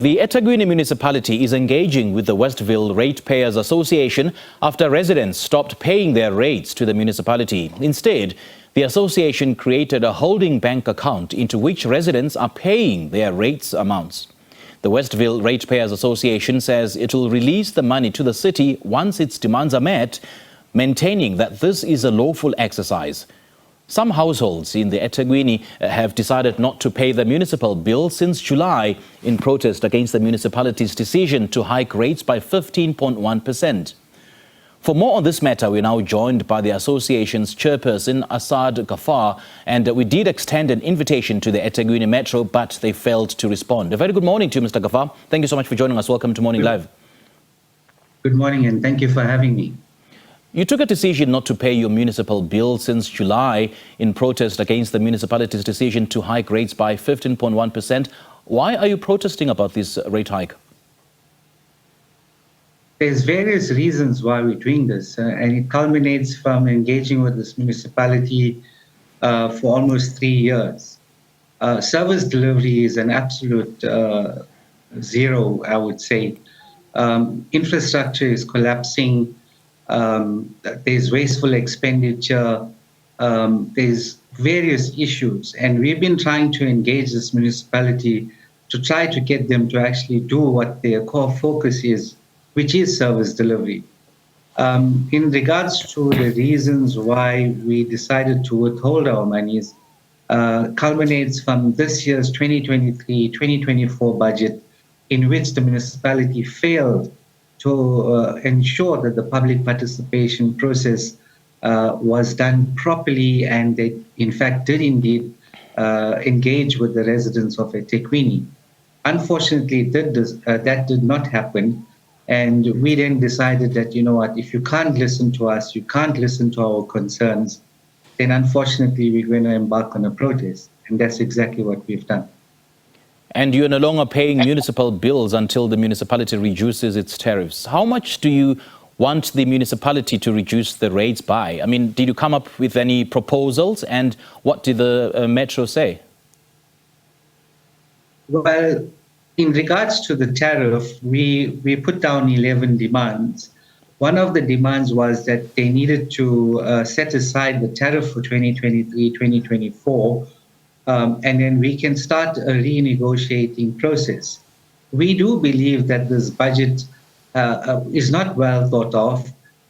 The eThekwini Municipality is engaging with the Westville Ratepayers Association after residents stopped paying their rates to the municipality. Instead, the association created a holding bank account into which residents are paying their rates amounts. The Westville Ratepayers Association says it will release the money to the city once its demands are met, maintaining that this is a lawful exercise. Some households in the eThekwini have decided not to pay the municipal bill since July in protest against the municipality's decision to hike rates by 15.1%. For more on this matter, we're now joined by the association's chairperson, Asad Gaffar, and we did extend an invitation to the eThekwini Metro, but they failed to respond. A very good morning to you, Mr. Gaffar. Thank you so much for joining us. Welcome to Morning Live. Good morning, and thank you for having me. You took a decision not to pay your municipal bill since July in protest against the municipality's decision to hike rates by 15.1%. Why are you protesting about this rate hike? There's various reasons why we're doing this, and it culminates from engaging with this municipality for almost 3 years. Service delivery is an absolute zero, I would say. Infrastructure is collapsing. There's wasteful expenditure, there's various issues, and we've been trying to engage this municipality to try to get them to actually do what their core focus is, which is service delivery. In regards to the reasons why we decided to withhold our monies, culminates from this year's 2023-2024 budget, in which the municipality failed to ensure that the public participation process was done properly, and they in fact did indeed engage with the residents of eThekwini. Unfortunately, that did not happen, and we then decided that, you know what, if you can't listen to us, you can't listen to our concerns, then unfortunately we're going to embark on a protest, and that's exactly what we've done. And you're no longer paying municipal bills until the municipality reduces its tariffs. How much do you want the municipality to reduce the rates by? I mean, did you come up with any proposals, and what did the Metro say? Well, in regards to the tariff, we put down 11 demands. One of the demands was that they needed to set aside the tariff for 2023-2024, and then we can start a renegotiating process. We do believe that this budget is not well thought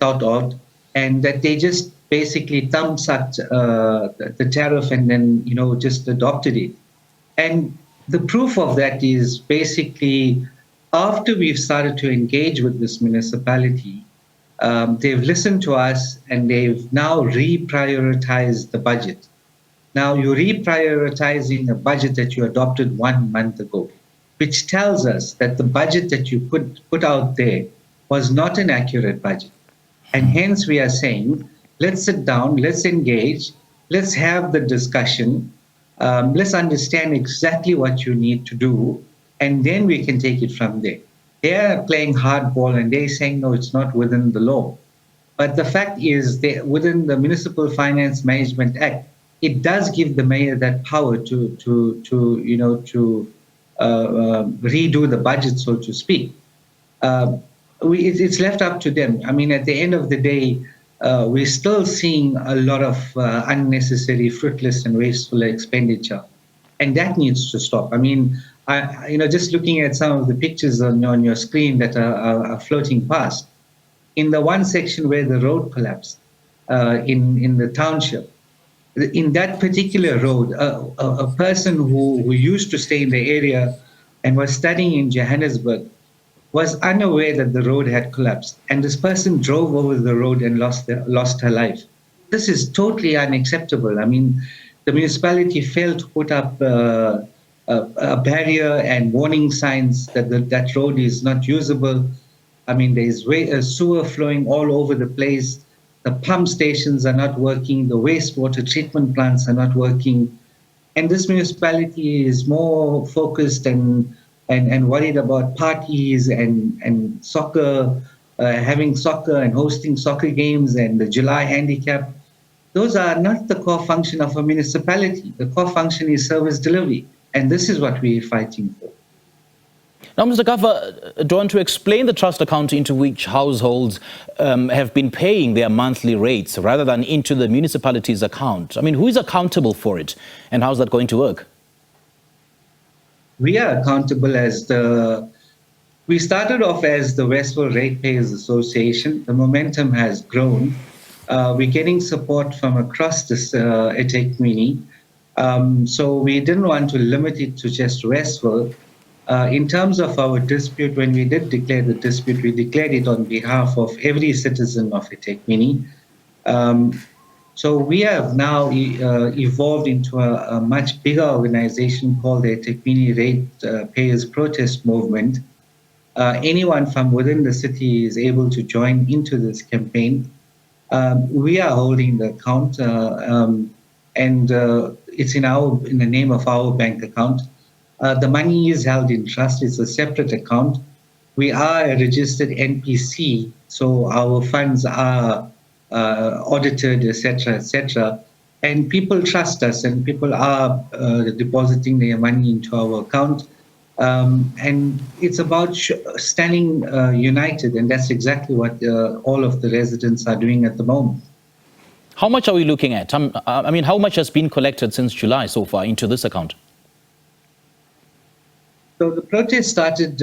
out, and that they just basically thumbsucked the tariff and then, you know, just adopted it. And the proof of that is basically after we've started to engage with this municipality, they've listened to us and they've now reprioritized the budget. Now, you're reprioritizing a budget that you adopted 1 month ago, which tells us that the budget that you put out there was not an accurate budget. And hence we are saying, let's sit down, let's engage, let's have the discussion, let's understand exactly what you need to do, and then we can take it from there. They are playing hardball and they're saying, no, it's not within the law. But the fact is that within the Municipal Finance Management Act, it does give the mayor that power to redo the budget, so to speak. It's left up to them. I mean, at the end of the day, we're still seeing a lot of unnecessary, fruitless, and wasteful expenditure, and that needs to stop. I mean, just looking at some of the pictures on your screen that are floating past, in the one section where the road collapsed in the township. In that particular road, a person who used to stay in the area and was studying in Johannesburg was unaware that the road had collapsed. And this person drove over the road and lost her life. This is totally unacceptable. I mean, the municipality failed to put up a barrier and warning signs that that road is not usable. I mean, there's sewer flowing all over the place. The pump stations are not working. The wastewater treatment plants are not working. And this municipality is more focused and worried about parties and soccer, having soccer and hosting soccer games and the July handicap. Those are not the core function of a municipality. The core function is service delivery. And this is what we're fighting for. Now, Mr. Gaffar, do you want to explain the trust account into which households have been paying their monthly rates rather than into the municipality's account? I mean, who is accountable for it and how's that going to work? We are accountable we started off as the Westville Ratepayers Association. The momentum has grown. We're getting support from across this eThekwini. So we didn't want to limit it to just Westville. In terms of our dispute, when we did declare the dispute, we declared it on behalf of every citizen of eThekwini. So we have now evolved into a much bigger organization called the eThekwini Ratepayers Protest Movement. Anyone from within the city is able to join into this campaign. We are holding the account, and it's in the name of our bank account. The money is held in trust. It's a separate account. We are a registered NPC, so our funds are audited, etc., etc. And people trust us, and people are depositing their money into our account. And it's about standing united, and that's exactly what all of the residents are doing at the moment. How much are we looking at? I mean, how much has been collected since July so far into this account? So the protest started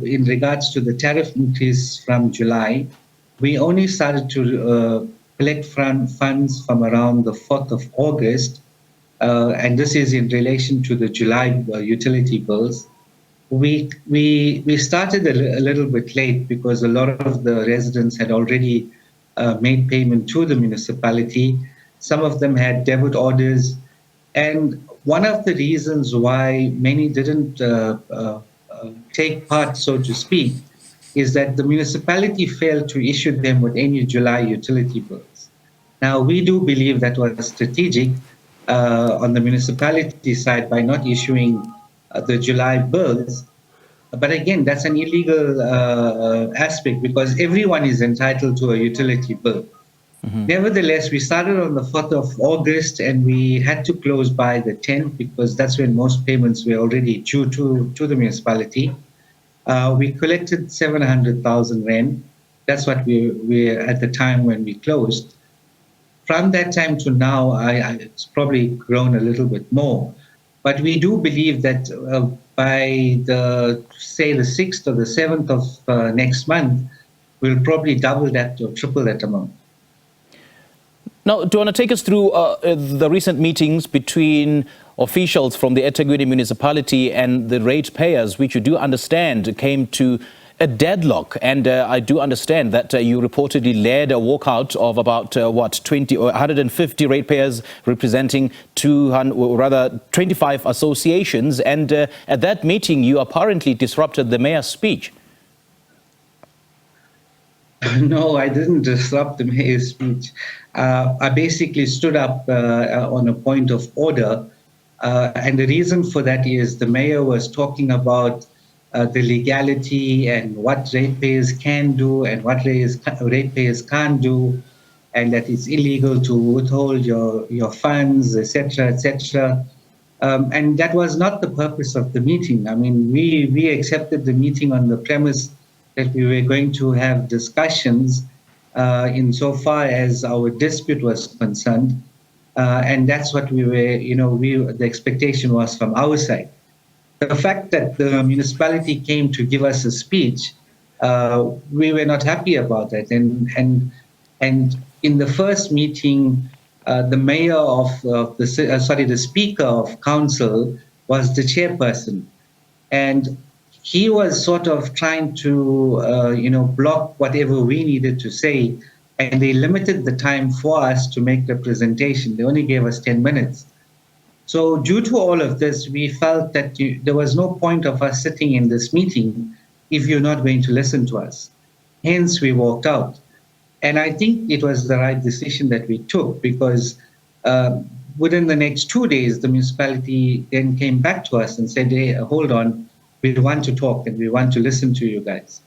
in regards to the tariff increase from July. We only started to collect funds from around the 4th of August, and this is in relation to the July utility bills. We started a little bit late because a lot of the residents had already made payment to the municipality. Some of them had debit orders, and one of the reasons why many didn't take part, so to speak, is that the municipality failed to issue them with any July utility bills. Now, we do believe that was strategic on the municipality side by not issuing the July bills. But again, that's an illegal aspect because everyone is entitled to a utility bill. Mm-hmm. Nevertheless, we started on the 4th of August and we had to close by the 10th because that's when most payments were already due to the municipality. We collected 700,000 rand. That's what we at the time when we closed. From that time to now, it's probably grown a little bit more. But we do believe that by the 6th or the 7th of next month, we'll probably double that or triple that amount. Now, do you want to take us through the recent meetings between officials from the eThekwini Municipality and the ratepayers, which you do understand came to a deadlock? And I do understand that you reportedly led a walkout of about 20 or 150 ratepayers representing 25 associations. And at that meeting, you apparently disrupted the mayor's speech. No, I didn't disrupt the mayor's speech. I basically stood up on a point of order. And the reason for that is the mayor was talking about the legality and what ratepayers can do and what ratepayers can't do, and that it's illegal to withhold your funds, etc., etc. And that was not the purpose of the meeting. I mean, we accepted the meeting on the premise that we were going to have discussions insofar as our dispute was concerned. And that's what we were, the expectation was from our side. The fact that the municipality came to give us a speech, we were not happy about that. And in the first meeting, the mayor of the speaker of council was the chairperson. And he was sort of trying to, block whatever we needed to say. And they limited the time for us to make the presentation. They only gave us 10 minutes. So due to all of this, we felt that there was no point of us sitting in this meeting if you're not going to listen to us. Hence, we walked out. And I think it was the right decision that we took because within the next 2 days, the municipality then came back to us and said, hey, hold on, we want to talk and we want to listen to you guys.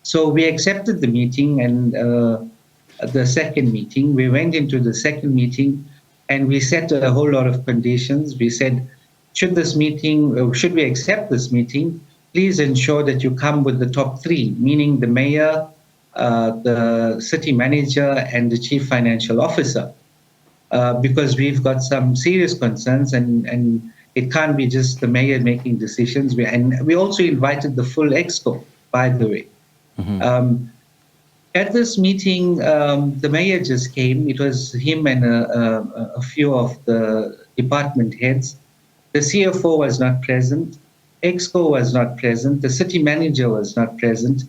So we accepted the meeting and the second meeting. We went into the second meeting and we set a whole lot of conditions. We said, should we accept this meeting, please ensure that you come with the top three, meaning the mayor, the city manager, and the chief financial officer, because we've got some serious concerns, and it can't be just the mayor making decisions. And we also invited the full exco, by the way. At this meeting, the mayor just came. It was him and a few of the department heads. The CFO was not present. Exco was not present. The city manager was not present.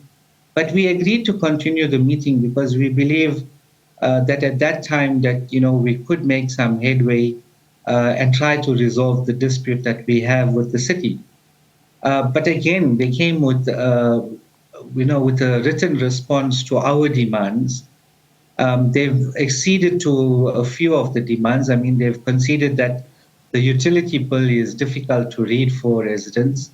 But we agreed to continue the meeting because we believe that at that time that we could make some headway and try to resolve the dispute that we have with the city. But again, they came with with a written response to our demands. They've acceded to a few of the demands. I mean, they've conceded that the utility bill is difficult to read for residents.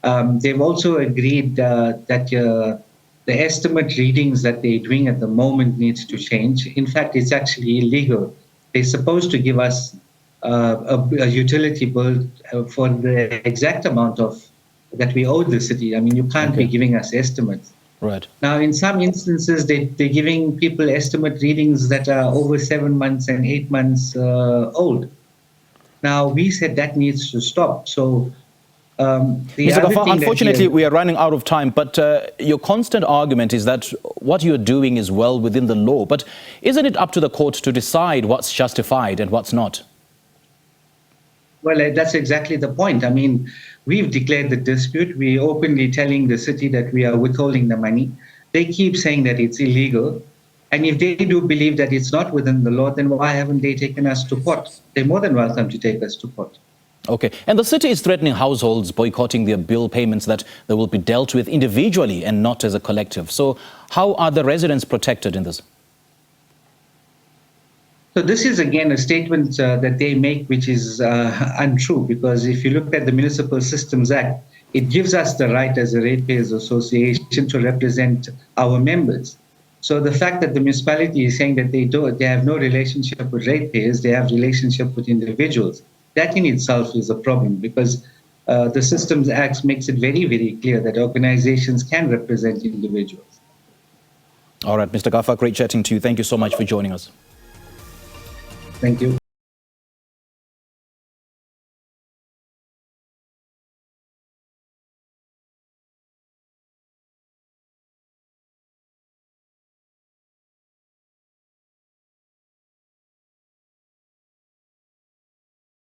They've also agreed that the estimate readings that they're doing at the moment needs to change. In fact, it's actually illegal. They're supposed to give us a utility bill for the exact amount of that we owe the city. I mean, you can't be giving us estimates. Right. Now, in some instances, they're giving people estimate readings that are over 7 months and 8 months old. Now, we said that needs to stop. So, Mr. Gaffar, unfortunately, we are running out of time, but your constant argument is that what you're doing is well within the law. But isn't it up to the court to decide what's justified and what's not? Well, that's exactly the point. I mean, we've declared the dispute. We're openly telling the city that we are withholding the money. They keep saying that it's illegal. And if they do believe that it's not within the law, then why haven't they taken us to court? They're more than welcome to take us to court. Okay. And the city is threatening households boycotting their bill payments that they will be dealt with individually and not as a collective. So how are the residents protected in this? So this is, again, a statement that they make which is untrue, because if you look at the Municipal Systems Act, it gives us the right as a Ratepayers Association to represent our members. So the fact that the municipality is saying that they have no relationship with ratepayers, they have relationship with individuals, that in itself is a problem, because the Systems Act makes it very, very clear that organizations can represent individuals. All right, Mr. Gaffar, great chatting to you. Thank you so much for joining us. Thank you.